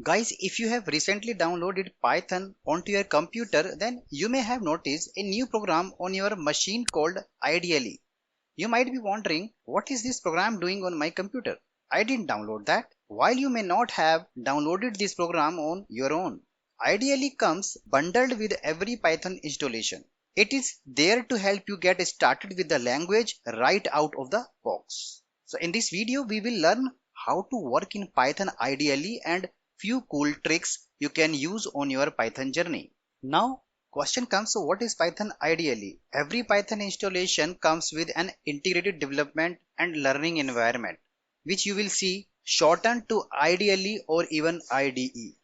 Guys, if you have recently downloaded Python onto your computer, then you may have noticed a new program on your machine called Ideally. You might be wondering, what is this program doing on my computer? I didn't download that. While you may not have downloaded this program on your own, Ideally comes bundled with every Python installation. It is there to help you get started with the language right out of the box. So in this video, we will learn how to work in Python ideally and few cool tricks you can use on your Python journey. Now, question comes, so what is Python ideally? Every Python installation comes with an integrated development and learning environment, which you will see shortened to ideally or even IDE.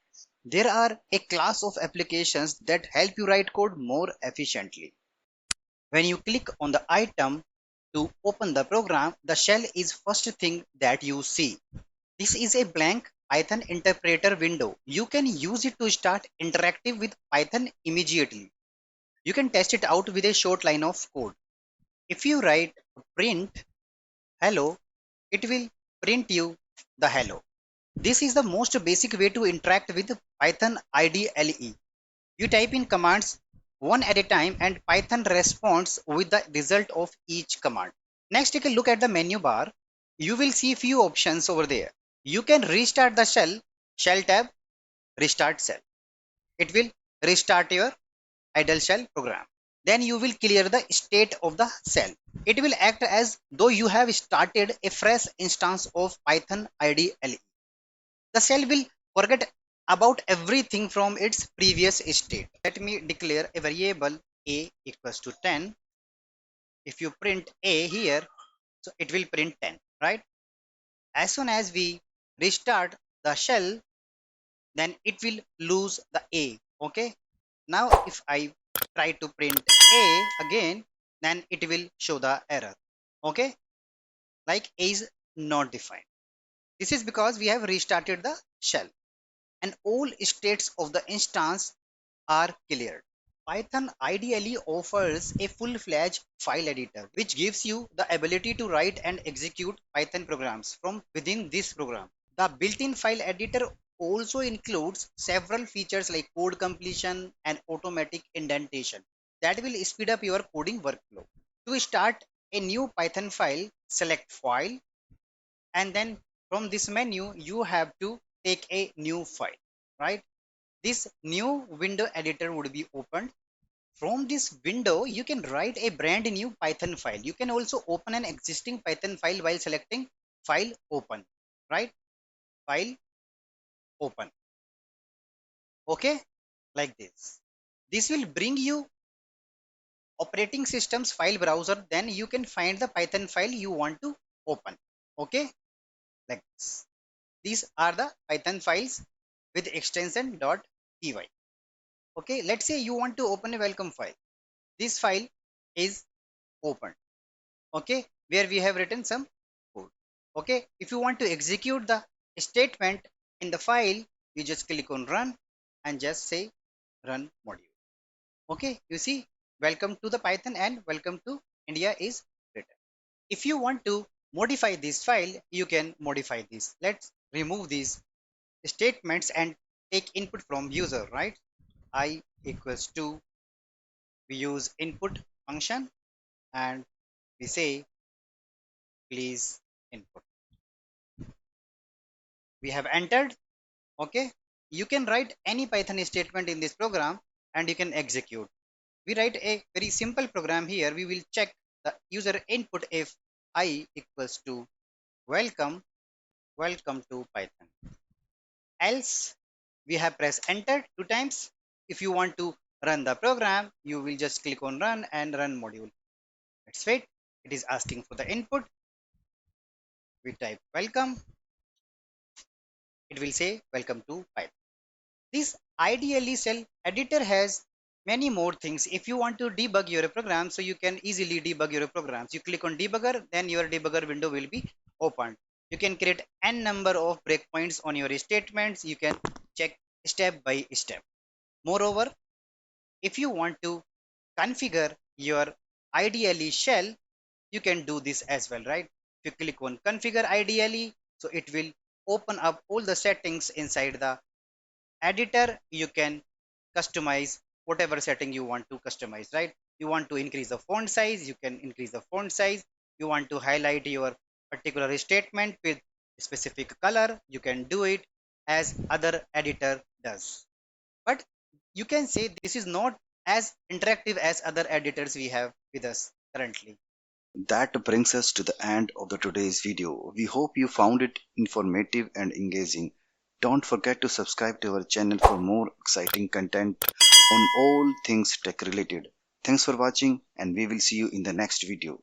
There are a class of applications that help you write code more efficiently. When you click on the item to open the program, the shell is first thing that you see. This is a blank Python interpreter window. You can use it to start interactive with Python immediately. You can test it out with a short line of code. If you write print hello, it will print you the hello. This is the most basic way to interact with Python IDLE. You type in commands one at a time and Python responds with the result of each command. Next, take a look at the menu bar. You will see few options over there. You can restart the shell tab, restart shell. It will restart your idle shell program. Then you will clear the state of the shell. It will act as though you have started a fresh instance of Python IDLE. The shell will forget about everything from its previous state. Let me declare a variable a equals to 10. If you print a here, so it will print 10, right? As soon as we restart the shell, then it will lose the a. Okay. Now if I try to print a again, then it will show the error. Okay. Like a is not defined. This is because we have restarted the shell and all states of the instance are cleared. Python ideally offers a full-fledged file editor, which gives you the ability to write and execute Python programs from within this program. The built-in file editor also includes several features like code completion and automatic indentation that will speed up your coding workflow. To start a new Python file, select File, and then from this menu, you have to take a new file, right? This new window editor would be opened. From this window, you can write a brand new Python file. You can also open an existing Python file while selecting File Open, right? File Open. Okay, like this. This will bring you operating system's file browser. Then you can find the Python file you want to open. Okay, like this. These are the Python files with extension .py. Okay, let's say you want to open a welcome file. This file is open. Okay, where we have written some code. Okay, if you want to execute the statement in the file, you just click on run and just say run module. Okay, you see, welcome to the Python and welcome to India is written. If you want to modify this file, you can modify this. Let's remove these statements and take input from user, right? I equals to, we use input function and we say please input. We have entered. Okay, you can write any Python statement in this program and you can execute. We write a very simple program here. We will check the user input if I equals to welcome, welcome to Python. Else we have pressed enter 2 times. If you want to run the program, you will just click on run and run module. Let's wait. It is asking for the input. We type welcome. It will say welcome to Python. This ideally shell editor has many more things. If you want to debug your program, so you can easily debug your programs. You click on debugger, then your debugger window will be opened. You can create n number of breakpoints on your statements. You can check step by step. Moreover, if you want to configure your ideally shell, you can do this as well, right? If you click on configure ideally, so it will open up all the settings inside the editor, you can customize whatever setting you want to customize, right? You want to increase the font size, you can increase the font size. You want to highlight your particular statement with specific color, you can do it as other editor does. But you can say this is not as interactive as other editors we have with us currently. That brings us to the end of the today's video. We hope you found it informative and engaging. Don't forget to subscribe to our channel for more exciting content on all things tech related. Thanks for watching and we will see you in the next video.